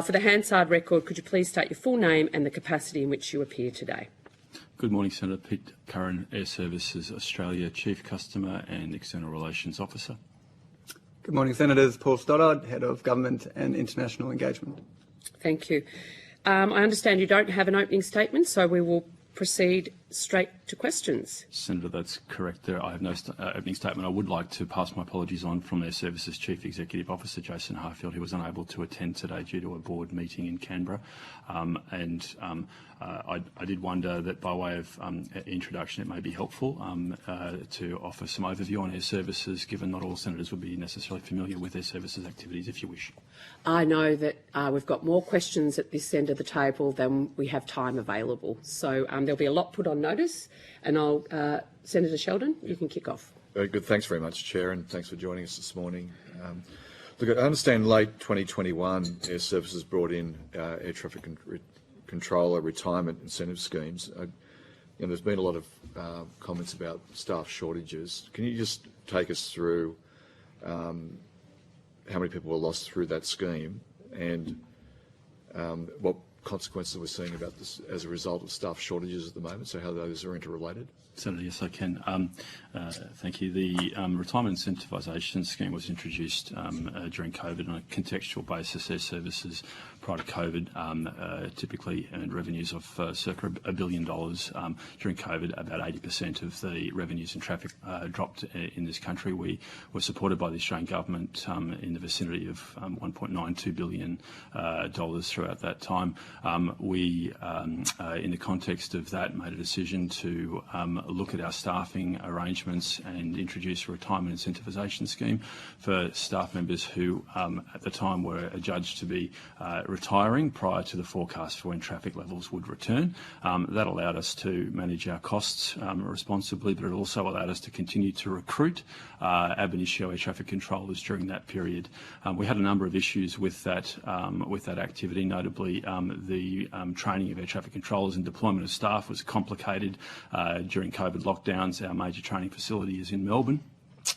For the Hansard record, could you please state your full name and the capacity in which you appear today? Good morning, Senator. Pete Curran, Airservices Australia Chief Customer and External Relations Officer. Good morning, Senators. Paul Stoddard, Head of Government and International Engagement. Thank you. I understand you don't have an opening statement, so we will proceed straight to questions. Senator, that's correct. I have no opening statement. I would like to pass my apologies on from Airservices Chief Executive Officer Jason Harfield, who was unable to attend today due to a board meeting in Canberra. I did wonder that by way of introduction it may be helpful to offer some overview on Airservices, given not all senators would be necessarily familiar with Airservices activities, if you wish. I know that we've got more questions at this end of the table than we have time available. So there'll be a lot put on notice, and Senator Sheldon, you can kick off. Very good. Thanks very much, Chair, and thanks for joining us this morning. Look, I understand late 2021 Airservices brought in air traffic controller retirement incentive schemes. There's been a lot of comments about staff shortages. Can you just take us through how many people were lost through that scheme and what consequences we're seeing about this as a result of staff shortages at the moment, so how those are interrelated? Senator, yes, I can. Thank you. The retirement incentivisation scheme was introduced during COVID on a contextual basis. Airservices prior to COVID typically earned revenues of circa $1 billion. During COVID, about 80% of the revenues in traffic dropped in this country. We were supported by the Australian government in the vicinity of $1.92 billion throughout that time. We, in the context of that, made a decision to look at our staffing arrangements and introduce a retirement incentivisation scheme for staff members who at the time were adjudged to be retiring prior to the forecast for when traffic levels would return. That allowed us to manage our costs responsibly, but it also allowed us to continue to recruit ab initio air traffic controllers during that period. We had a number of issues with that activity, notably the training of air traffic controllers and deployment of staff was complicated during COVID lockdowns. Our major training facility is in Melbourne.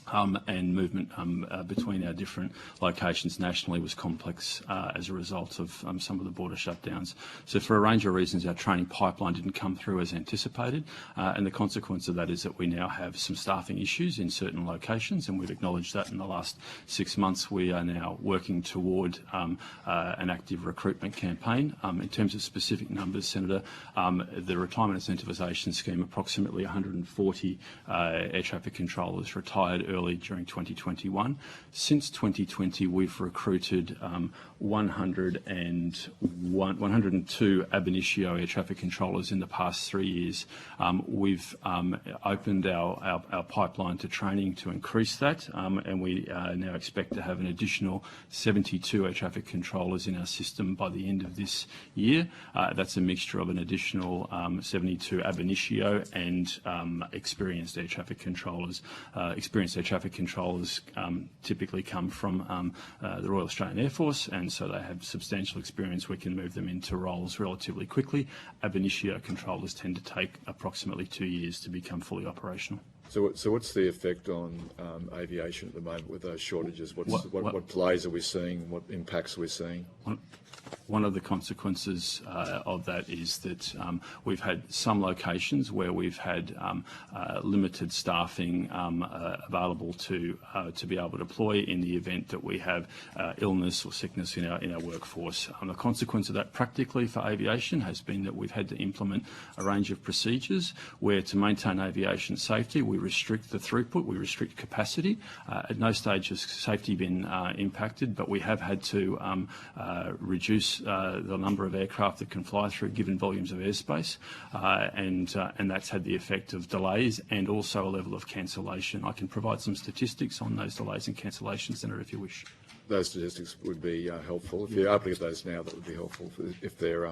And movement between our different locations nationally was complex as a result of some of the border shutdowns. So for a range of reasons, our training pipeline didn't come through as anticipated, and the consequence of that is that we now have some staffing issues in certain locations, and we've acknowledged that in the last 6 months. We are now working toward an active recruitment campaign. In terms of specific numbers, Senator, the retirement incentivisation scheme, approximately 140 air traffic controllers retired early during 2021. Since 2020, we've recruited 102 ab initio air traffic controllers in the past 3 years. We've opened our pipeline to training to increase that, and we now expect to have an additional 72 air traffic controllers in our system by the end of this year. That's a mixture of an additional 72 ab initio and experienced air traffic controllers. Experienced air traffic controllers typically come from the Royal Australian Air Force, and so they have substantial experience. We can move them into roles relatively quickly. Ab initio controllers tend to take approximately 2 years to become fully operational. So what's the effect on aviation at the moment with those shortages? What delays are we seeing? What impacts are we seeing? One of the consequences of that is that we've had some locations where we've had limited staffing available to be able to deploy in the event that we have illness or sickness in our workforce. The consequence of that practically for aviation has been that we've had to implement a range of procedures where, to maintain aviation safety, we restrict the throughput, we restrict capacity. At no stage has safety been impacted, but we have had to reduce the number of aircraft that can fly through given volumes of airspace, and that's had the effect of delays and also a level of cancellation. I can provide some statistics on those delays and cancellations, Senator, if you wish. Those statistics would be helpful. If you're able to get those now, that would be helpful if they're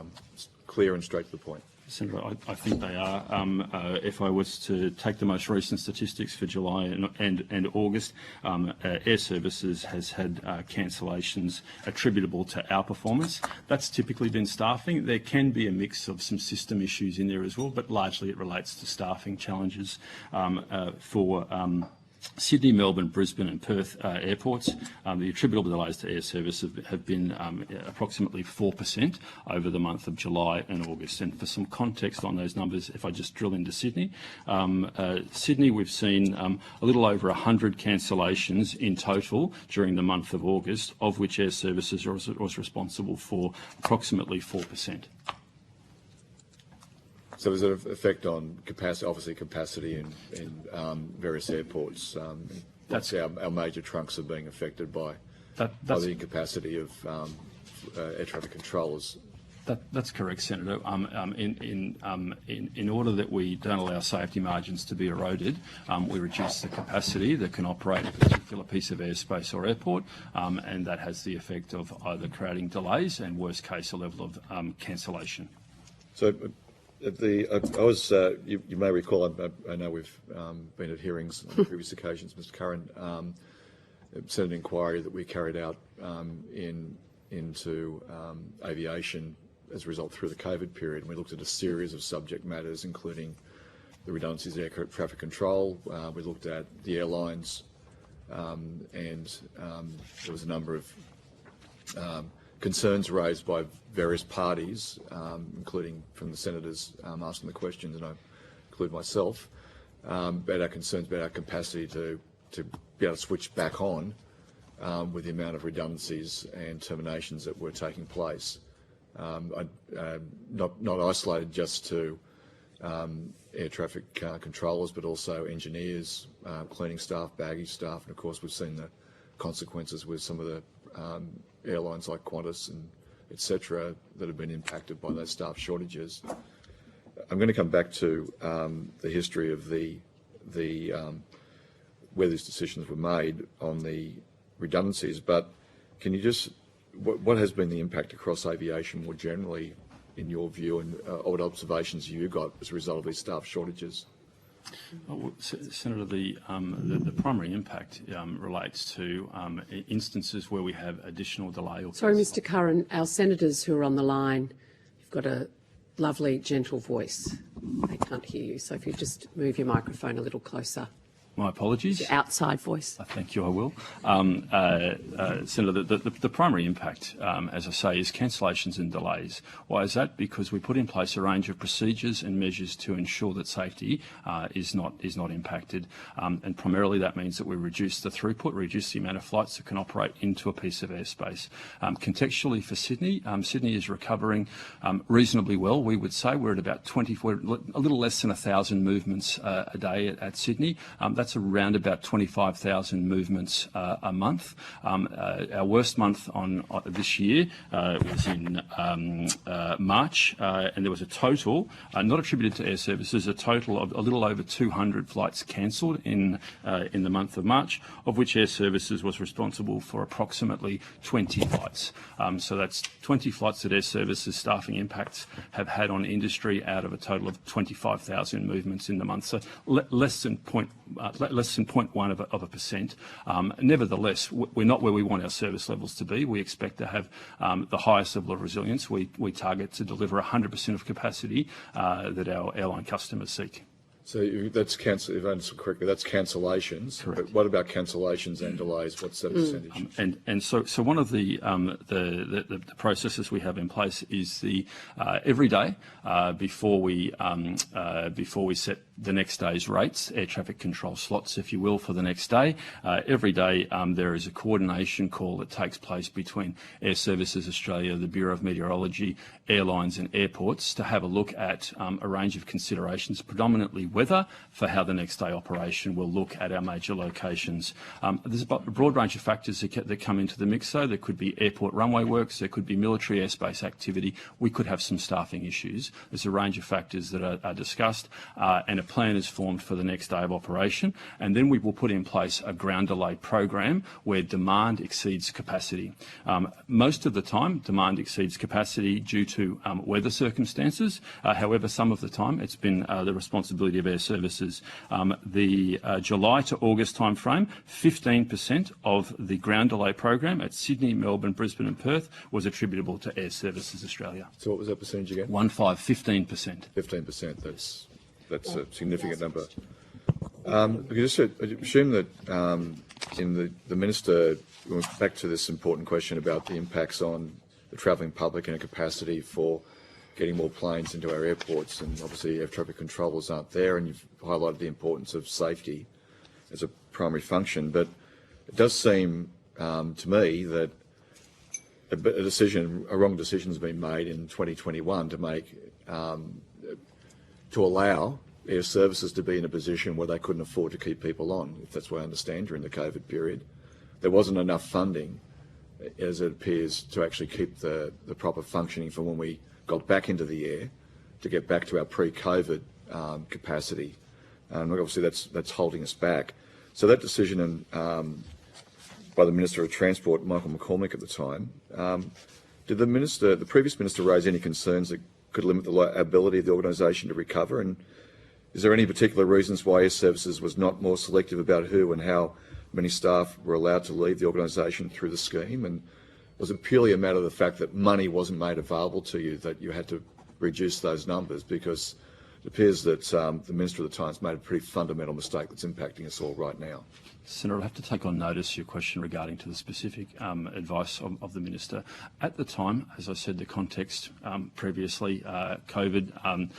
clear and straight to the point. Senator, I think they are. If I was to take the most recent statistics for July and August, Airservices has had cancellations attributable to our performance. That's typically been staffing. There can be a mix of some system issues in there as well, but largely it relates to staffing challenges for Sydney, Melbourne, Brisbane and Perth airports, the attributable delays to air service have been approximately 4% over the month of July and August. And for some context on those numbers, if I just drill into Sydney, Sydney we've seen a little over 100 cancellations in total during the month of August, of which Air Services was responsible for approximately 4%. So does it affect on capacity, obviously capacity in various airports? That's our major trunks are being affected by the incapacity of air traffic controllers. That's correct, Senator. In order that we don't allow safety margins to be eroded, we reduce the capacity that can operate a particular piece of airspace or airport, and that has the effect of either creating delays and, worst case, a level of cancellation. So. You may recall, I know we've been at hearings on previous occasions, Mr. Curran, sent an inquiry that we carried out into aviation as a result through the COVID period. And we looked at a series of subject matters, including the redundancies of air traffic control. We looked at the airlines, and there was a number of concerns raised by various parties, including from the senators asking the questions, and I include myself, about our concerns about our capacity to be able to switch back on with the amount of redundancies and terminations that were taking place. Not isolated just to air traffic controllers, but also engineers, cleaning staff, baggage staff, and of course we've seen the consequences with some of the airlines like Qantas and etc. that have been impacted by those staff shortages. I'm going to come back to the history of the where these decisions were made on the redundancies, but can you just what has been the impact across aviation more generally, in your view, and what observations you got as a result of these staff shortages? Well, Senator, the primary impact relates to instances where we have additional delay. Sorry, Mr. Curran, our senators who are on the line, you've got a lovely, gentle voice. They can't hear you, so if you just move your microphone a little closer. My apologies. Your outside voice. Thank you, I will. Senator, the primary impact, as I say, is cancellations and delays. Why is that? Because we put in place a range of procedures and measures to ensure that safety is not impacted. And primarily that means that we reduce the throughput, reduce the amount of flights that can operate into a piece of airspace. Contextually for Sydney, Sydney is recovering reasonably well. We would say we're at about we're a little less than 1,000 movements a day at Sydney. That's around about 25,000 movements a month. Our worst month on this year was in March, and there was a total, not attributed to Air Services, a total of a little over 200 flights cancelled in the month of March, of which Air Services was responsible for approximately 20 flights. So that's 20 flights that Air Services staffing impacts have had on industry out of a total of 25,000 movements in the month. So less than 0.1%. Nevertheless, we're not where we want our service levels to be. We expect to have the highest level of resilience. We target to deliver 100% of capacity that our airline customers seek. So that's cancel. If I understood correctly, that's cancellations. Correct. But what about cancellations and delays? What's that percentage? And so one of the processes we have in place is the every day before we set the next day's rates, air traffic control slots, if you will, for the next day. Every day there is a coordination call that takes place between Air Services Australia, the Bureau of Meteorology, airlines and airports to have a look at a range of considerations, predominantly weather, for how the next day operation will look at our major locations. There's a broad range of factors that come into the mix, though. There could be airport runway works, there could be military airspace activity, we could have some staffing issues. There's a range of factors that are discussed, and a plan is formed for the next day of operation, and then we will put in place a ground delay program where demand exceeds capacity. Most of the time, demand exceeds capacity due to weather circumstances. However, some of the time, it's been the responsibility of Air Services. The July to August timeframe, 15% of the ground delay program at Sydney, Melbourne, Brisbane and Perth was attributable to Air Services Australia. So what was that percentage again? 15%. 15%. That's a significant number. Because I assume that in the Minister went back to this important question about the impacts on the travelling public and a capacity for getting more planes into our airports, and obviously air traffic controllers aren't there, and you've highlighted the importance of safety as a primary function. But it does seem to me that a wrong decision has been made in 2021 to allow Airservices to be in a position where they couldn't afford to keep people on, if that's what I understand, during the COVID period. There wasn't enough funding, as it appears, to actually keep the proper functioning for when we got back into the air, to get back to our pre-COVID capacity. Obviously that's holding us back. So that decision by the Minister of Transport, Michael McCormick at the time, did the previous minister raise any concerns that could limit the ability of the organisation to recover? And is there any particular reasons why Airservices was not more selective about who and how many staff were allowed to leave the organisation through the scheme? And was it purely a matter of the fact that money wasn't made available to you that you had to reduce those numbers? Because it appears that the Minister of the Time's made a pretty fundamental mistake that's impacting us all right now. Senator, I'll have to take on notice your question regarding to the specific advice of the Minister. At the time, as I said, the context previously, COVID,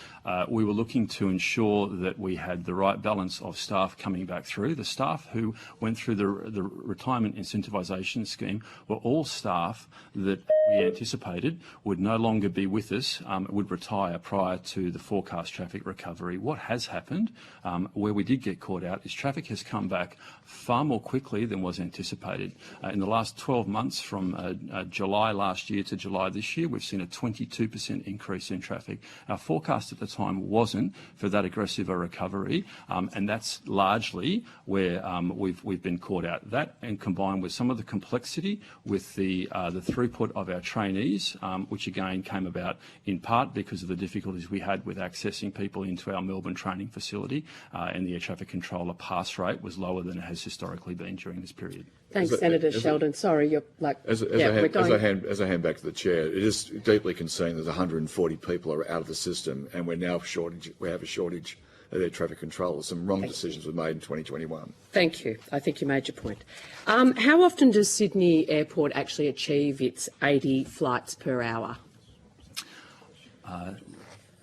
we were looking to ensure that we had the right balance of staff coming back through. The staff who went through the retirement incentivisation scheme were all staff that we anticipated would no longer be with us, would retire prior to the forecast traffic recovery. What has happened, where we did get caught out, is traffic has come back far more quickly than was anticipated. In the last 12 months, from July last year to July this year, we've seen a 22% increase in traffic. Our forecast at the time wasn't for that aggressive a recovery, and that's largely where we've been caught out. That, and combined with some of the complexity with the throughput of our trainees, which again came about in part because of the difficulties we had with accessing people into our Melbourne training facility, and the air traffic controller pass rate was lower than it has historically been during this period. Thanks, Senator Sheldon. Sorry, you're like... As I hand back to the chair, it is deeply concerning that 140 people are out of the system, and we have a shortage of air traffic controllers. Some wrong decisions were made in 2021. Thank you. I think you made your point. How often does Sydney Airport actually achieve its 80 flights per hour?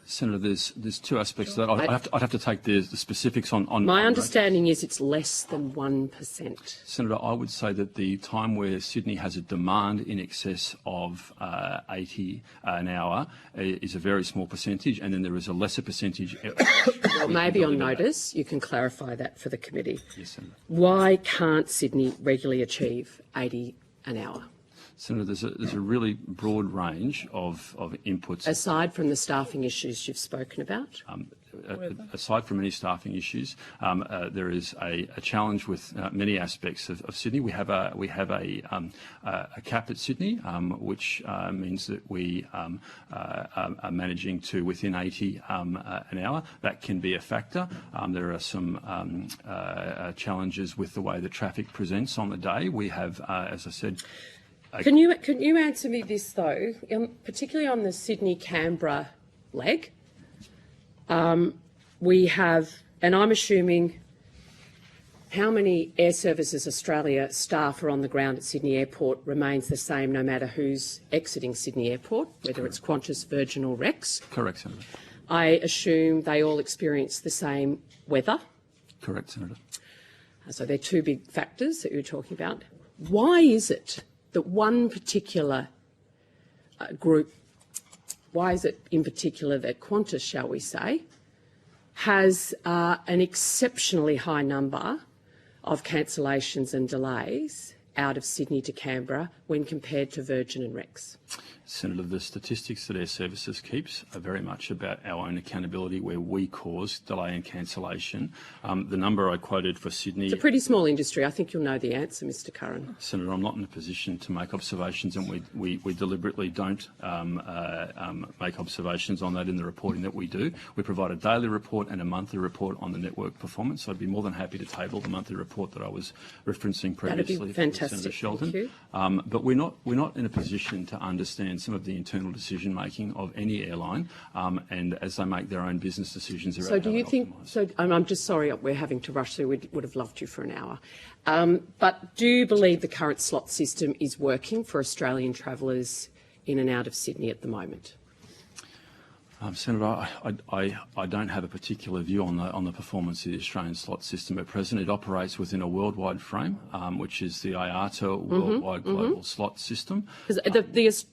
Senator, there's two aspects to that. I'd have to take the specifics on. My understanding is it's less than 1%. Senator, I would say that the time where Sydney has a demand in excess of 80 an hour is a very small percentage, and then there is a lesser percentage. Well, maybe on notice you can clarify that for the committee. Yes, Senator. Why can't Sydney regularly achieve 80 an hour? Senator, there's a really broad range of inputs. Aside from the staffing issues you've spoken about? Aside from any staffing issues, there is a challenge with many aspects of Sydney. We have a cap at Sydney, which means that we are managing to within 80 an hour. That can be a factor. There are some challenges with the way the traffic presents on the day. We have, as I said. Can you answer me this though, particularly on the Sydney-Canberra leg? We have, and I'm assuming, how many Airservices Australia staff are on the ground at Sydney Airport remains the same no matter who's exiting Sydney Airport, whether it's Qantas, Virgin or Rex? Correct, Senator. I assume they all experience the same weather? Correct, Senator. So they're two big factors that you're talking about. Why is it that one particular group, why is it in particular that Qantas, shall we say, has an exceptionally high number of cancellations and delays out of Sydney to Canberra when compared to Virgin and Rex? Senator, the statistics that Airservices keeps are very much about our own accountability where we cause delay and cancellation. The number I quoted for Sydney... It's a pretty small industry. I think you'll know the answer, Mr Curran. Senator, I'm not in a position to make observations, and we deliberately don't make observations on that in the reporting that we do. We provide a daily report and a monthly report on the network performance. I'd be more than happy to table the monthly report that I was referencing previously. That'd be fantastic. Senator Sheldon. Thank you. But we're not in a position to understand some of the internal decision-making of any airline, and as they make their own business decisions around So do how you they think, optimise. so I'm just sorry we're having to rush through, we would have loved you for an hour. But do you believe the current slot system is working for Australian travellers in and out of Sydney at the moment? Senator, I don't have a particular view on the performance of the Australian slot system at present. It operates within a worldwide frame, which is the IATA Worldwide Global Slot System. Because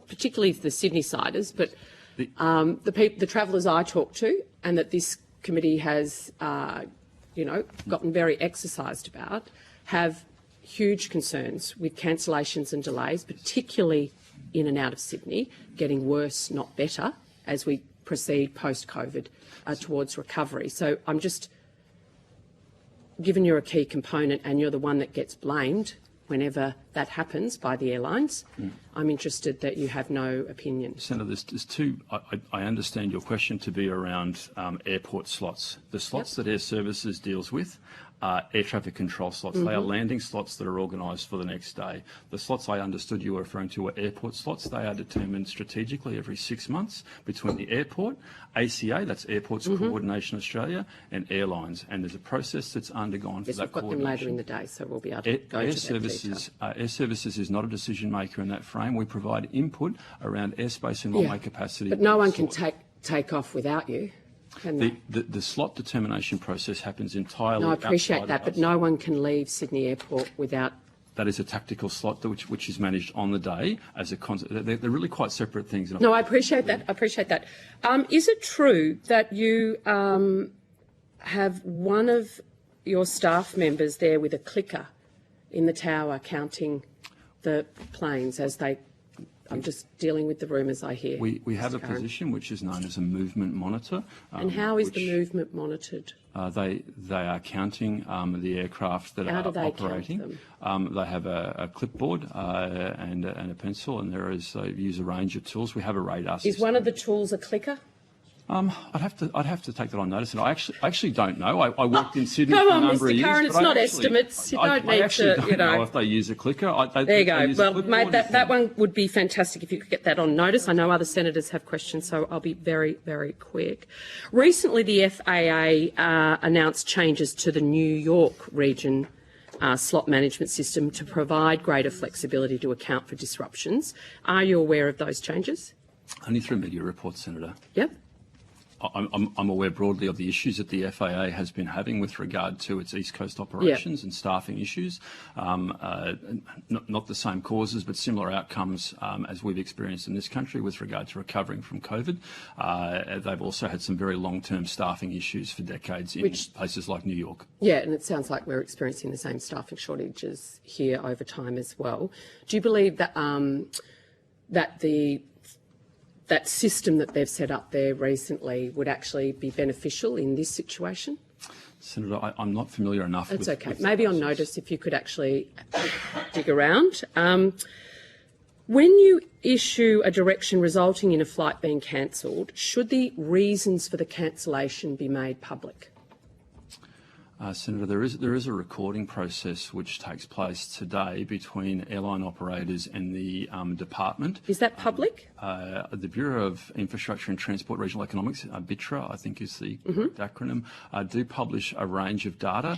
particularly the Sydney-siders, but the travellers I talk to and that this committee has, gotten very exercised about, have huge concerns with cancellations and delays, particularly in and out of Sydney, getting worse, not better, as we proceed post-COVID towards recovery. So I'm just, given you're a key component and you're the one that gets blamed whenever that happens by the airlines, I'm interested that you have no opinion. Senator, there's two. I understand your question to be around airport slots. The slots that Airservices deals with are air traffic control slots. They are landing slots that are organised for the next day. The slots I understood you were referring to were airport slots. They are determined strategically every 6 months between the airport, ACA, that's Airports Coordination Australia, and airlines. And there's a process that's undergone for that coordination. We've got them later in the day, so we'll be able to go into that detail. Airservices is not a decision maker in that frame. We provide input around airspace and runway capacity. But no one can take off without you, can they? The slot determination process happens entirely. No, I appreciate outside that, of but us. no one can leave Sydney Airport without. That is a tactical slot which is managed on the day as a concept. They're really quite separate things. No, I appreciate that. I appreciate that. Is it true that you have one of your staff members there with a clicker in the tower counting the planes as they? I'm just dealing with the rumours I hear. We have a position which is known as a movement monitor. And how is the movement monitored? They are counting the aircraft that How are do they operating. count them? They have a clipboard and a pencil, and they use a range of tools. We have a radar system. Is one of the tools a clicker? I'd have to take that on notice, and I actually don't know. I worked in Sydney Come for a on, number Mr. of years. Curran, it's but not estimates. You don't need to, don't know if they use a clicker. There you go. Well, mate, that one would be fantastic if you could get that on notice. I know other senators have questions, so I'll be very, very quick. Recently, the FAA announced changes to the New York region slot management system to provide greater flexibility to account for disruptions. Are you aware of those changes? Only through media reports, Senator. Yep. I'm aware broadly of the issues that the FAA has been having with regard to its East Coast operations and staffing issues. Not the same causes, but similar outcomes as we've experienced in this country with regard to recovering from COVID. They've also had some very long-term staffing issues for decades in places like New York. Yeah, and it sounds like we're experiencing the same staffing shortages here over time as well. Do you believe that that system that they've set up there recently would actually be beneficial in this situation? Senator, I'm not familiar enough. That's okay. Maybe on notice if you could actually dig around. When you issue a direction resulting in a flight being cancelled, should the reasons for the cancellation be made public? Senator, there is a recording process which takes place today between airline operators and the department. Is that public? The Bureau of Infrastructure and Transport Regional Economics, BITRA, I think is the correct acronym, do publish a range of data.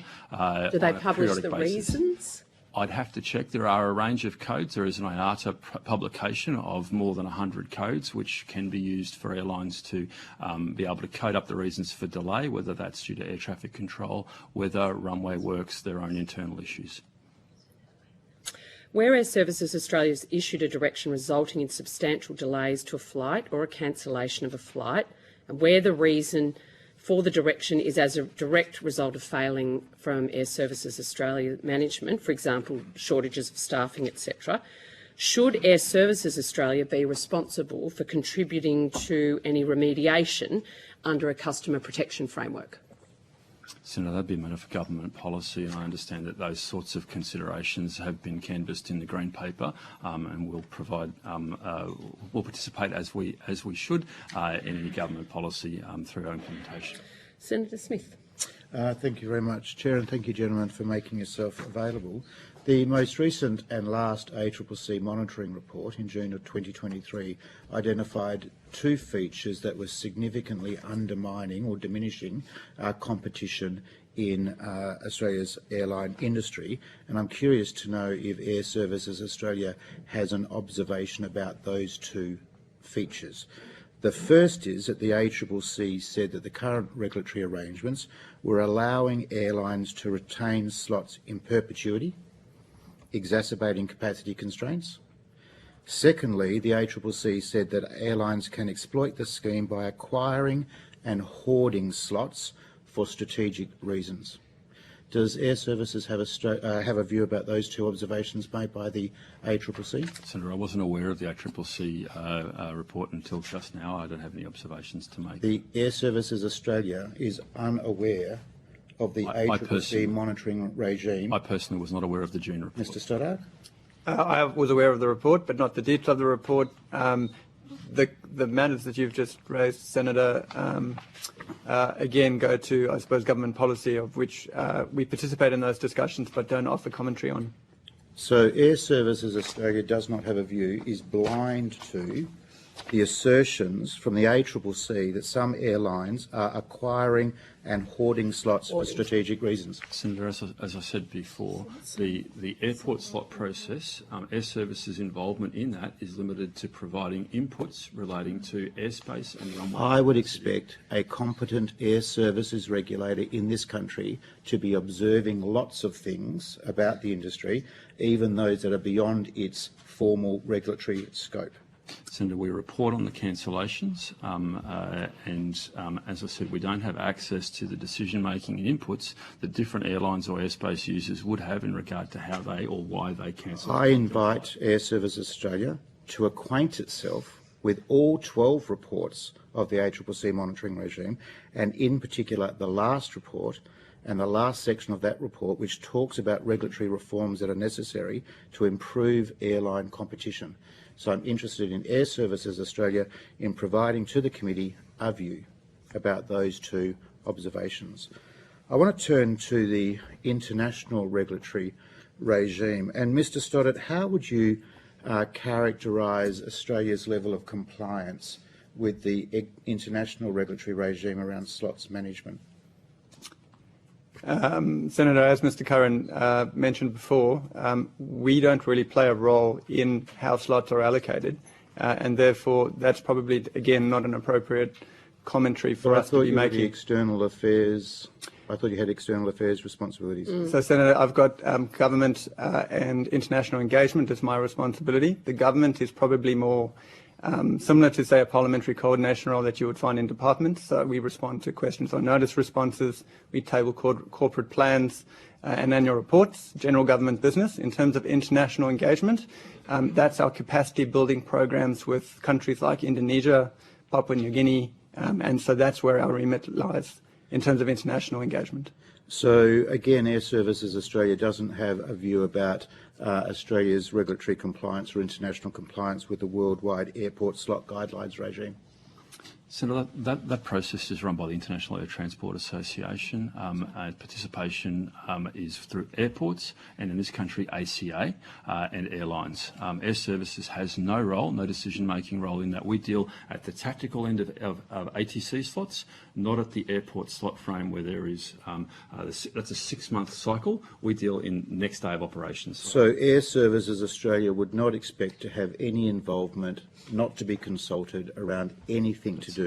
Do they publish the reasons? I'd have to check. There are a range of codes. There is an IATA publication of more than 100 codes which can be used for airlines to be able to code up the reasons for delay, whether that's due to air traffic control, whether runway works, their own internal issues. Where Airservices Australia has issued a direction resulting in substantial delays to a flight or a cancellation of a flight, and where the reason for the direction is as a direct result of failing from Airservices Australia management, for example, shortages of staffing, etc., should Airservices Australia be responsible for contributing to any remediation under a customer protection framework? Senator, that'd be a matter for government policy, and I understand that those sorts of considerations have been canvassed in the Green Paper, and we'll provide, we'll participate as we should in any government policy through our implementation. Senator Smith. Thank you very much, Chair, and thank you, gentlemen, for making yourself available. The most recent and last ACCC monitoring report in June of 2023 identified two features that were significantly undermining or diminishing competition in Australia's airline industry, and I'm curious to know if Airservices Australia has an observation about those two features. The first is that the ACCC said that the current regulatory arrangements were allowing airlines to retain slots in perpetuity, exacerbating capacity constraints. Secondly, the ACCC said that airlines can exploit the scheme by acquiring and hoarding slots for strategic reasons. Does Airservices have a view about those two observations made by the ACCC? Senator, I wasn't aware of the ACCC report until just now. I don't have any observations to make. The Airservices Australia is unaware of the ACCC monitoring regime. I personally was not aware of the June report. Mr. Stoddart? I was aware of the report, but not the detail of the report. The matters that you've just raised, Senator, again go to, I suppose, government policy, of which we participate in those discussions but don't offer commentary on. So Airservices Australia does not have a view, is blind to the assertions from the ACCC that some airlines are acquiring and hoarding slots for strategic reasons. Senator, as I said before, the airport slot process, Airservices' involvement in that is limited to providing inputs relating to airspace and runway. I would expect a competent air services regulator in this country to be observing lots of things about the industry, even those that are beyond its formal regulatory scope. Senator, we report on the cancellations and as I said, we don't have access to the decision-making and inputs that different airlines or airspace users would have in regard to how they or why they cancel. I invite Airservices Australia to acquaint itself with all 12 reports of the ACCC monitoring regime, and in particular the last report and the last section of that report, which talks about regulatory reforms that are necessary to improve airline competition. So I'm interested in Airservices Australia in providing to the committee a view about those two observations. I want to turn to the international regulatory regime. And Mr. Stoddart, how would you characterise Australia's level of compliance with the international regulatory regime around slots management? Senator, as Mr. Curran mentioned before, we don't really play a role in how slots are allocated, and therefore that's probably, again, not an appropriate commentary for us to be making. External affairs. I thought you had external affairs responsibilities. So, Senator, I've got government and international engagement as my responsibility. The government is probably more similar to, say, a parliamentary coordination role that you would find in departments. So we respond to questions on notice responses, we table corporate plans and annual reports, general government business. In terms of international engagement, that's our capacity building programs with countries like Indonesia, Papua New Guinea, and so that's where our remit lies in terms of international engagement. So again, Airservices Australia doesn't have a view about Australia's regulatory compliance or international compliance with the worldwide airport slot guidelines regime. Senator, that process is run by the International Air Transport Association. Participation is through airports and, in this country, ACA and airlines. Airservices has no role, no decision-making role in that. We deal at the tactical end of ATC slots, not at the airport slot frame where there is, that's a 6-month cycle. We deal in next day of operations. So Airservices Australia would not expect to have any involvement, not to be consulted around anything to do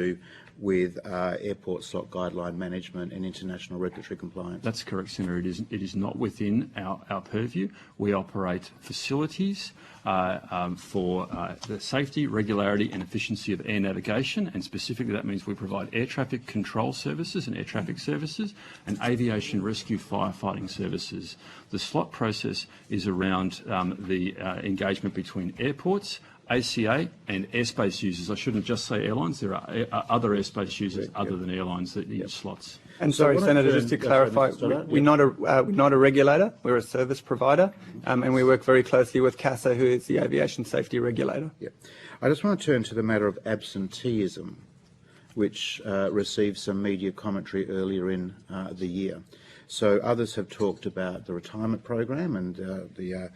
with airport slot guideline management and international regulatory compliance. That's correct, Senator. It is not within our purview. We operate facilities for the safety, regularity and efficiency of air navigation, and specifically that means we provide air traffic control services and air traffic services and aviation rescue firefighting services. The slot process is around the engagement between airports, ACA and airspace users. I shouldn't just say airlines. There are other airspace users other than airlines that use slots. And sorry, Senator, just to clarify, we're not a regulator. We're a service provider, and we work very closely with CASA, who is the aviation safety regulator. Yeah. I just want to turn to the matter of absenteeism. which received some media commentary earlier in the year. So others have talked about the retirement program and the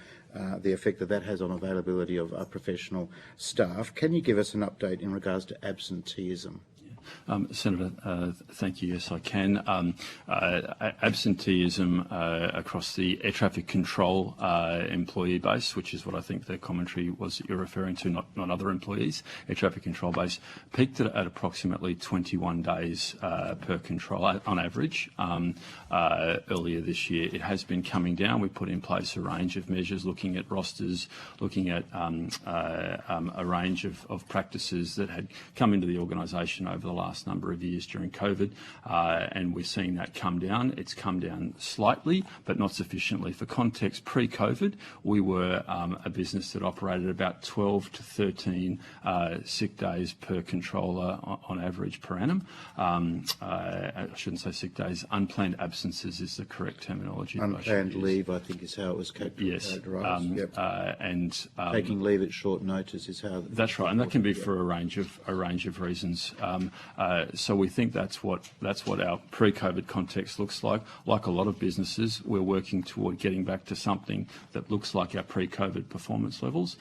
effect that has on availability of professional staff. Can you give us an update in regards to absenteeism? Senator, thank you. Yes, I can. Absenteeism across the air traffic control employee base, which is what I think the commentary was that you're referring to, not other employees, air traffic control base, peaked at approximately 21 days per control on average earlier this year. It has been coming down. We put in place a range of measures looking at rosters, looking at a range of practices that had come into the organisation over the last number of years during COVID, and we're seeing that come down. It's come down slightly, but not sufficiently. For context, pre-COVID, we were a business that operated about 12 to 13 sick days per controller on average per annum. I shouldn't say sick days. Unplanned absences is the correct terminology. Unplanned leave, I think, is how it was characterised. Yes, and taking leave at short notice is how. That's right, and that can be for a range of reasons. So we think that's what our pre-COVID context looks like. Like a lot of businesses, we're working toward getting back to something that looks like our pre-COVID performance levels,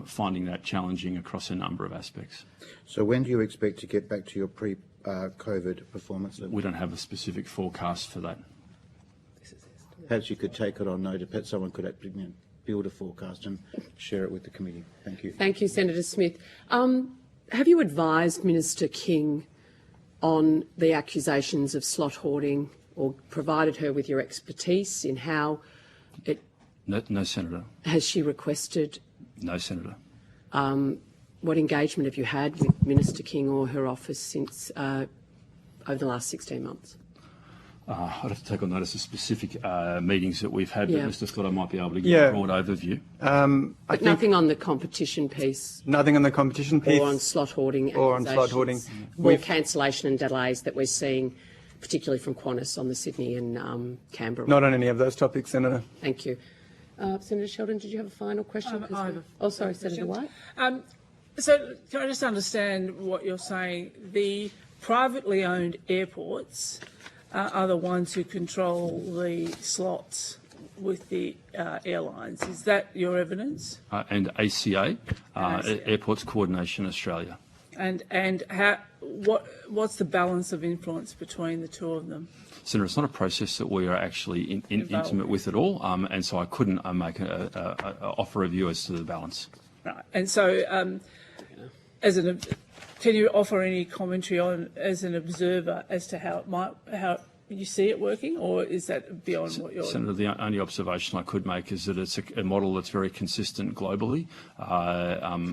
finding that challenging across a number of aspects. So when do you expect to get back to your pre-COVID performance levels? We don't have a specific forecast for that. Perhaps you could take it on note. Perhaps someone could build a forecast and share it with the committee. Thank you. Thank you, Senator Smith. Have you advised Minister King on the accusations of slot hoarding, or provided her with your expertise in how it... No, Senator. Has she requested... No, Senator. What engagement have you had with Minister King or her office since over the last 16 months? I'd have to take on notice of specific meetings that we've had, but Mr. Scott, I might be able to give a broad overview. But nothing on the competition piece? Nothing on the competition piece? Or on slot hoarding? Or on slot hoarding? Or cancellation and delays that we're seeing, particularly from Qantas on the Sydney and Canberra? Not on any of those topics, Senator. Thank you. Senator Sheldon, did you have a final question? Sorry, Senator White. So can I just understand what you're saying? The privately owned airports are the ones who control the slots with the airlines. Is that your evidence? And ACA, Airports Coordination Australia. And what's the balance of influence between the two of them? Senator, it's not a process that we are actually intimate with at all, and so I couldn't make offer a view as to the balance. Right. And so, can you offer any commentary on, as an observer, as to how you see it working, or is that beyond what you're... Senator, the only observation I could make is that it's a model that's very consistent globally.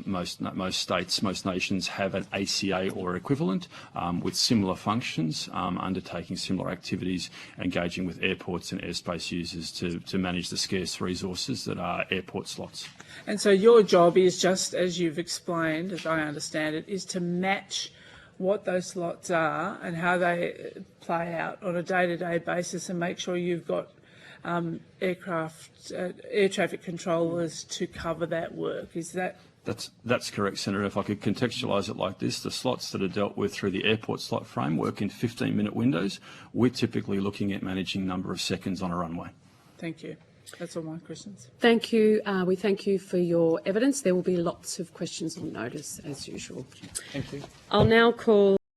Most states, most nations have an ACA or equivalent with similar functions, undertaking similar activities, engaging with airports and airspace users to manage the scarce resources that are airport slots. And so your job is, just as you've explained, as I understand it, is to match what those slots are and how they play out on a day-to-day basis, and make sure you've got air traffic controllers to cover that work. Is that... That's correct, Senator. If I could contextualise it like this, the slots that are dealt with through the airport slot frame work in 15-minute windows. We're typically looking at managing number of seconds on a runway. Thank you. That's all my questions. Thank you. We thank you for your evidence. There will be lots of questions on notice, as usual. Thank you. I'll now call